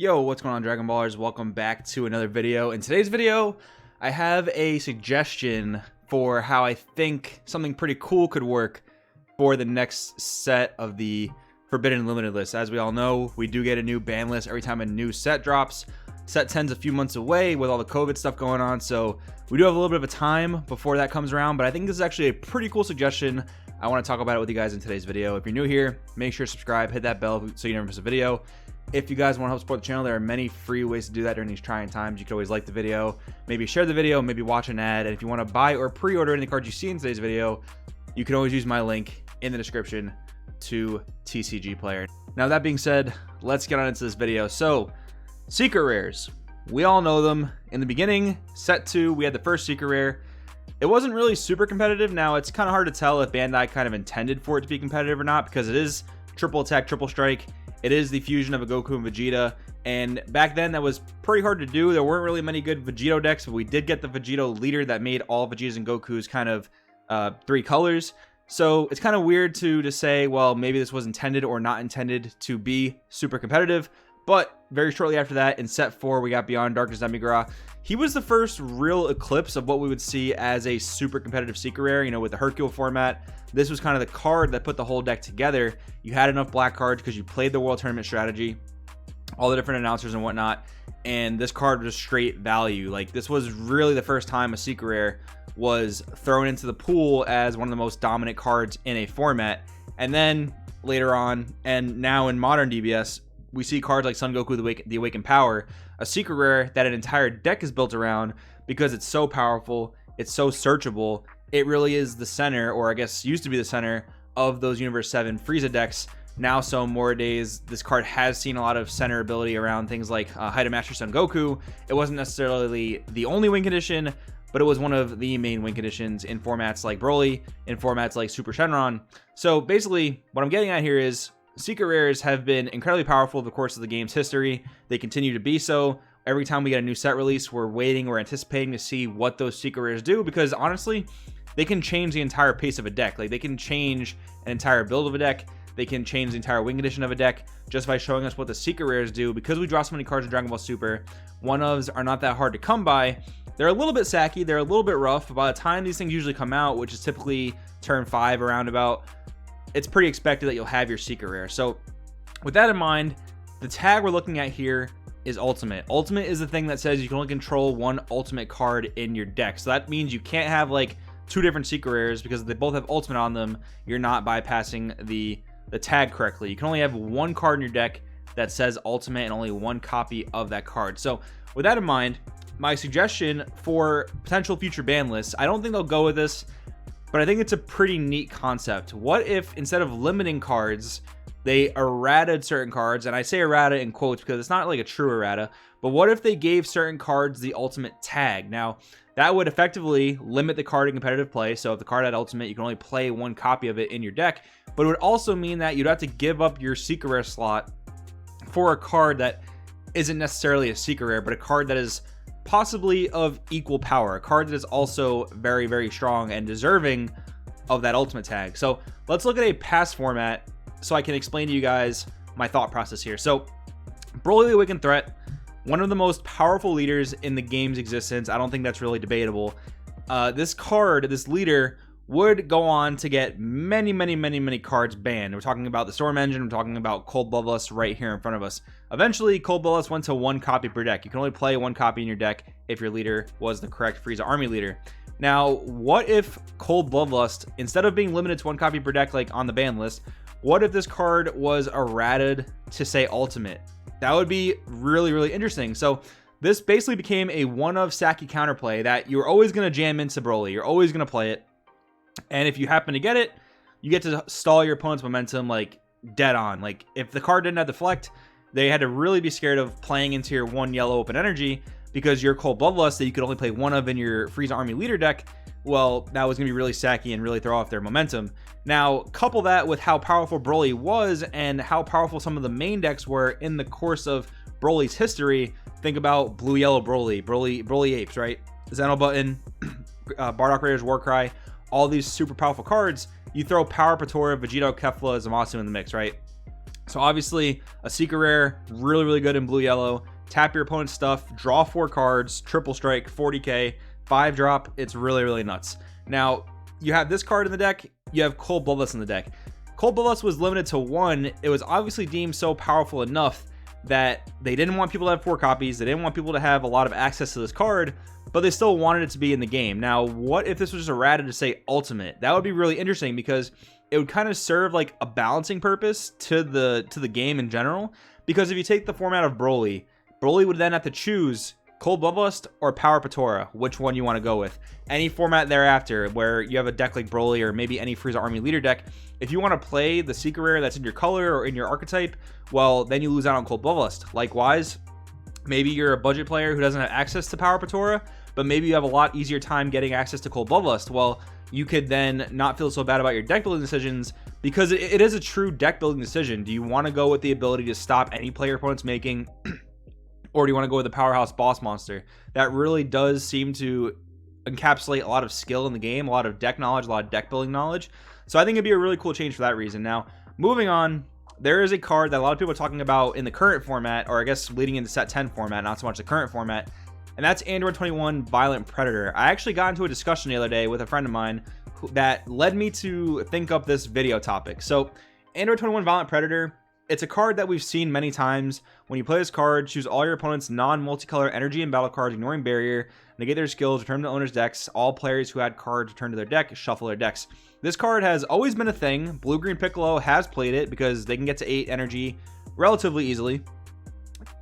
Yo, what's going on, Dragon Ballers? Welcome back to another video. In today's video, I have a suggestion for how I think something pretty cool could work for the next set of the Forbidden Limited list. As we all know, we do get a new ban list every time a new set drops. Set 10's a few months away with all the COVID stuff going on, so we do have a little bit of a time before that comes around, but I think this is actually a pretty cool suggestion. I want to talk about it with you guys in today's video. If you're new here, make sure to subscribe, hit that bell so you never miss a video. If you guys want to help support the channel, there are many free ways to do that during these trying times. You can always like the video, maybe share the video, maybe watch an ad. And if you want to buy or pre-order any cards you see in today's video, you can always use my link in the description to TCG Player. Now, that being said, let's get on into this video. So, secret rares. We all know them. In the beginning, set 2, we had the first secret rare. It wasn't really super competitive. Now, it's kind of hard to tell if Bandai kind of intended for it to be competitive or not, because it is triple attack, triple strike. It is the fusion of a Goku and Vegeta, and back then that was pretty hard to do. There weren't really many good Vegito decks, but we did get the Vegito leader that made all Vegetas and Goku's kind of 3 colors. So it's kind of weird to say, well, maybe this was intended or not intended to be super competitive. But very shortly after that, in set 4, we got Beyond Darkness Demigra. He was the first real eclipse of what we would see as a super competitive secret rare, you know, with the Hercule format. This was kind of the card that put the whole deck together. You had enough black cards because you played the World Tournament strategy, all the different announcers and whatnot, and this card was straight value. Like, this was really the first time a secret rare was thrown into the pool as one of the most dominant cards in a format. And then later on, and now in modern DBS, we see cards like Son Goku, the Awakened Power, a secret rare that an entire deck is built around because it's so powerful, it's so searchable. It really is the center, or I guess used to be the center, of those Universe 7 Frieza decks. Now, so more days, this card has seen a lot of center ability around things like Height of Master Son Goku. It wasn't necessarily the only win condition, but it was one of the main win conditions in formats like Broly, in formats like Super Shenron. So basically, what I'm getting at here is secret rares have been incredibly powerful over the course of the game's history. They continue to be so. Every time we get a new set release, we're anticipating to see what those secret rares do, because honestly, they can change the entire pace of a deck. Like, they can change an entire build of a deck. They can change the entire win condition of a deck just by showing us what the secret rares do. Because we draw so many cards in Dragon Ball Super, one-ofs are not that hard to come by. They're a little bit sacky, they're a little bit rough, but by the time these things usually come out, which is typically turn 5 around about, it's pretty expected that you'll have your secret rare. So with that in mind, the tag we're looking at here is Ultimate. Ultimate is the thing that says you can only control one Ultimate card in your deck. So that means you can't have like 2 different secret rares, because they both have Ultimate on them. You're not bypassing the tag correctly. You can only have one card in your deck that says Ultimate and only one copy of that card. So with that in mind, my suggestion for potential future ban lists, I don't think they'll go with this, but I think it's a pretty neat concept. What if instead of limiting cards, they errataed certain cards? And I say errata in quotes because it's not like a true errata, but what if they gave certain cards the Ultimate tag? Now, that would effectively limit the card in competitive play. So if the card had Ultimate, you can only play one copy of it in your deck, but it would also mean that you'd have to give up your secret rare slot for a card that isn't necessarily a secret rare, but a card that is possibly of equal power, a card that is also very, very strong and deserving of that Ultimate tag. So let's look at a past format so I can explain to you guys my thought process here. So Broly the Awakened Threat, one of the most powerful leaders in the game's existence. I don't think that's really debatable. This card, this leader, would go on to get many cards banned. We're talking about the Storm Engine, we're talking about Cold Bloodlust right here in front of us. Eventually, Cold Bloodlust went to 1 copy per deck. You can only play 1 copy in your deck if your leader was the correct Frieza Army leader. Now, what if Cold Bloodlust, instead of being limited to 1 copy per deck like on the ban list, what if this card was errated to say Ultimate? That would be really, really interesting. So this basically became a one-of Saki counterplay that you're always going to jam into Broly. You're always going to play it. And if you happen to get it, you get to stall your opponent's momentum like dead on. Like, if the card didn't have Deflect, they had to really be scared of playing into your 1 yellow open energy, because your Cold Bloodlust that you could only play 1 of in your Frieza Army leader deck, well, that was going to be really sacky and really throw off their momentum. Now, couple that with how powerful Broly was and how powerful some of the main decks were in the course of Broly's history. Think about Blue-Yellow Broly Apes, right? Xeno Button, Bardock Raiders Warcry, all these super powerful cards. You throw Power Patora, Vegito, Kefla, Zamasu in the mix, right? So obviously a secret rare, really good in blue yellow. Tap your opponent's stuff, draw 4 cards, triple strike, 40k, 5 drop. It's really nuts. Now you have this card in the deck, you have Cold Bloodlust in the deck. Cold Bloodlust was limited to 1. It was obviously deemed so powerful enough that they didn't want people to have 4 copies. They didn't want people to have a lot of access to this card, but they still wanted it to be in the game. Now, what if this was just errata to say ultimate? That would be really interesting because it would kind of serve like a balancing purpose to the game in general. Because if you take the format of Broly would then have to choose Cold Bloodlust or Power Patora, which one you want to go with. Any format thereafter where you have a deck like Broly or maybe any Frieza Army Leader deck, if you want to play the secret rare that's in your color or in your archetype, well, then you lose out on Cold Bloodlust. Likewise, maybe you're a budget player who doesn't have access to Power Patora, but maybe you have a lot easier time getting access to Cold Bloodlust. Well, you could then not feel so bad about your deck building decisions because it is a true deck building decision. Do you want to go with the ability to stop any play your opponent's making? Or do you want to go with the powerhouse boss monster? That really does seem to encapsulate a lot of skill in the game, a lot of deck knowledge, a lot of deck building knowledge. So I think it'd be a really cool change for that reason. Now, moving on, there is a card that a lot of people are talking about in the current format, or I guess leading into set 10 format, not so much the current format, and that's Android 21 Violent Predator. I actually got into a discussion the other day with a friend of mine that led me to think up this video topic. So Android 21 Violent Predator, it's a card that we've seen many times. When you play this card, choose all your opponent's non-multicolor energy and battle cards, ignoring barrier, negate their skills, return to the owner's decks. All players who had cards return to their deck, shuffle their decks. This card has always been a thing. Blue-Green Piccolo has played it because they can get to 8 energy relatively easily.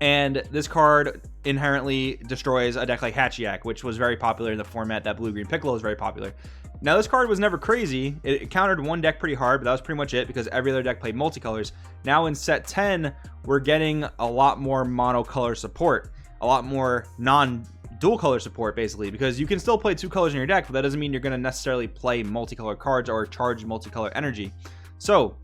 And this card inherently destroys a deck like Hachiyak, which was very popular in the format that Blue-Green Piccolo is very popular. Now, this card was never crazy. It countered one deck pretty hard, but that was pretty much it because every other deck played multicolors. Now in set 10, we're getting a lot more monocolor support, a lot more non-dual color support, basically, because you can still play 2 colors in your deck, but that doesn't mean you're going to necessarily play multicolor cards or charge multicolor energy. So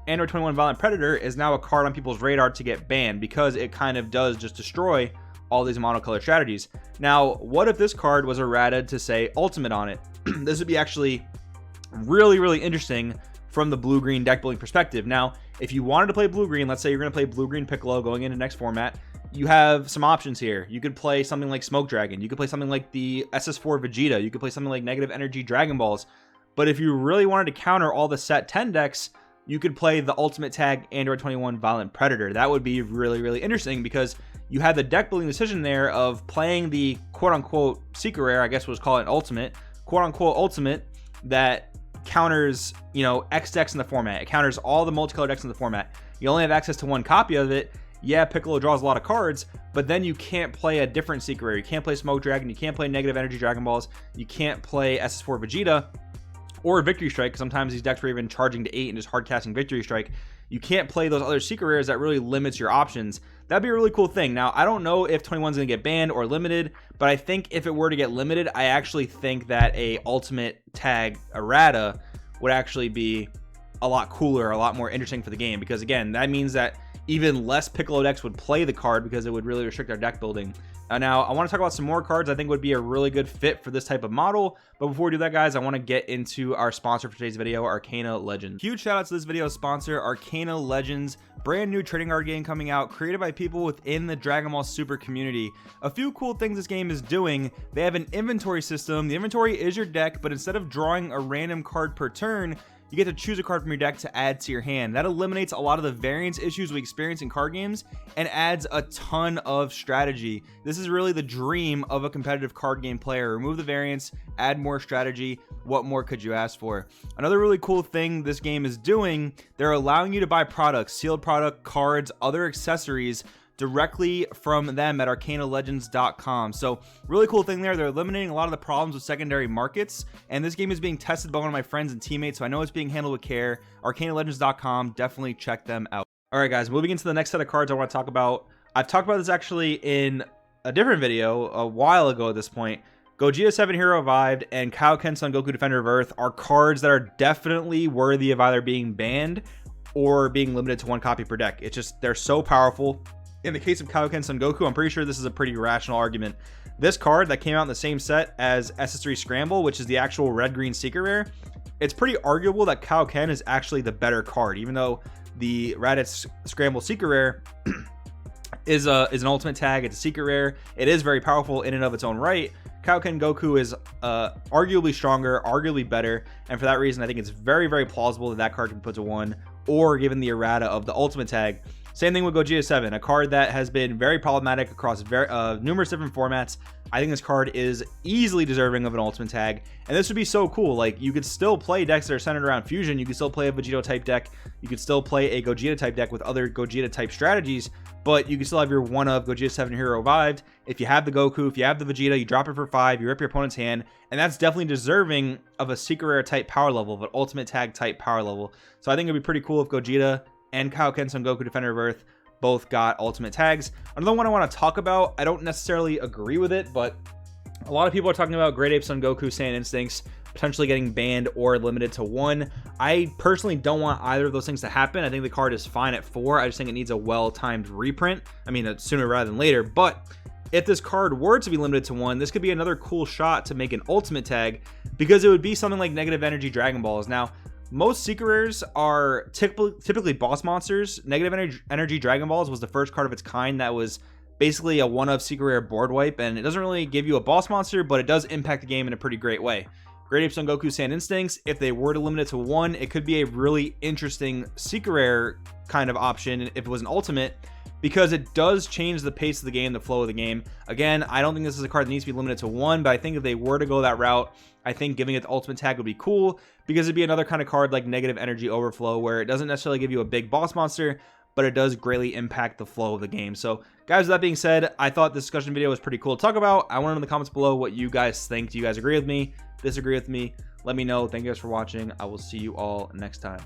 Android 21 Violent Predator is now a card on people's radar to get banned because it kind of does just destroy all these monocolor strategies. Now, what if this card was errata to say ultimate on it? This would be actually really interesting from the blue-green deck building perspective. Now, if you wanted to play blue-green, let's say you're going to play blue-green Piccolo going into next format, you have some options here. You could play something like Smoke Dragon. You could play something like the SS4 Vegeta. You could play something like Negative Energy Dragon Balls. But if you really wanted to counter all the set 10 decks, you could play the ultimate tag Android 21 Violent Predator. That would be really interesting because you have the deck building decision there of playing the quote-unquote secret rare, I guess we'll just call it an ultimate, quote-unquote ultimate, that counters, you know, X decks in the format. It counters all the multicolor decks in the format. You only have access to 1 copy of it. Yeah, Piccolo draws a lot of cards, but then you can't play a different secret rare. You can't play Smoke Dragon. You can't play Negative Energy Dragon Balls. You can't play SS4 Vegeta or Victory Strike, because sometimes these decks are even charging to 8 and just hard casting Victory Strike. You can't play those other secret rares that really limits your options. That'd be a really cool thing. Now, I don't know if 21's going to get banned or limited, but I think if it were to get limited, I actually think that a ultimate tag errata would actually be a lot cooler, a lot more interesting for the game, because again, that means that even less Piccolo decks would play the card because it would really restrict their deck building. Now, I want to talk about some more cards I think would be a really good fit for this type of model. But before we do that, guys, I want to get into our sponsor for today's video, Arcana Legends. Huge shout out to this video's sponsor, Arcana Legends. Brand new trading card game coming out, created by people within the Dragon Ball Super community. A few cool things this game is doing. They have an inventory system. The inventory is your deck, but instead of drawing a random card per turn, you get to choose a card from your deck to add to your hand. That eliminates a lot of the variance issues we experience in card games and adds a ton of strategy. This is really the dream of a competitive card game player. Remove the variance, add more strategy. What more could you ask for? Another really cool thing this game is doing, they're allowing you to buy products, sealed product, cards, other accessories directly from them at arcanalegends.com. So really cool thing there. They're eliminating a lot of the problems with secondary markets, and this game is being tested by one of my friends and teammates, so I know it's being handled with care. arcanalegends.com, definitely check them out. All right, guys, moving into the next set of cards I want to talk about. I've talked about this actually in a different video a while ago at this point. Gogeta 7 Hero Revived and Kaioken Son Goku Defender of Earth are cards that are definitely worthy of either being banned or being limited to 1 copy per deck. It's just, they're so powerful. In the case of Kaioken Son Goku, I'm pretty sure this is a pretty rational argument. This card that came out in the same set as SS3 Scramble, which is the actual red-green secret rare, it's pretty arguable that Kaioken is actually the better card, even though the Raditz Scramble Secret Rare is an ultimate tag. It's a secret rare. It is very powerful in and of its own right. Kaioken Goku is arguably stronger, arguably better, and for that reason, I think it's very, very plausible that that card can be put to 1, or given the errata of the ultimate tag. Same thing with Gogeta 7, a card that has been very problematic across numerous different formats. I think this card is easily deserving of an ultimate tag, and this would be so cool. Like, you could still play decks that are centered around fusion. You could still play a Vegito type deck. You could still play a Gogeta type deck with other Gogeta type strategies, but you can still have your one of Gogeta 7 Hero revived. If you have the Goku, if you have the Vegeta, you drop it for 5, you rip your opponent's hand, and that's definitely deserving of a secret rare type power level, of an ultimate tag type power level. So I think it'd be pretty cool if Gogeta and Kaioken Son Goku Defender of Earth both got ultimate tags. Another one I want to talk about, I don't necessarily agree with it, but a lot of people are talking about Great Ape Son Goku Saiyan Instincts potentially getting banned or limited to 1. I personally don't want either of those things to happen. I think the card is fine at 4. I just think it needs a well-timed reprint. I mean, sooner rather than later. But if this card were to be limited to 1, this could be another cool shot to make an ultimate tag, because it would be something like Negative Energy Dragon Balls. Now, most secret rares are typically boss monsters. Negative Energy Dragon Balls was the first card of its kind that was basically a one of secret rare board wipe, and it doesn't really give you a boss monster, but it does impact the game in a pretty great way. Great Ape Son Goku Saiyan Instincts, if they were to limit it to 1, it could be a really interesting secret rare kind of option if it was an ultimate, because it does change the pace of the game, the flow of the game. Again, I don't think this is a card that needs to be limited to 1, but I think if they were to go that route, I think giving it the ultimate tag would be cool, because it'd be another kind of card like Negative Energy Overflow, where it doesn't necessarily give you a big boss monster, but it does greatly impact the flow of the game. So guys, with that being said, I thought this discussion video was pretty cool to talk about. I want to know in the comments below what you guys think. Do you guys agree with me? Disagree with me? Let me know. Thank you guys for watching. I will see you all next time.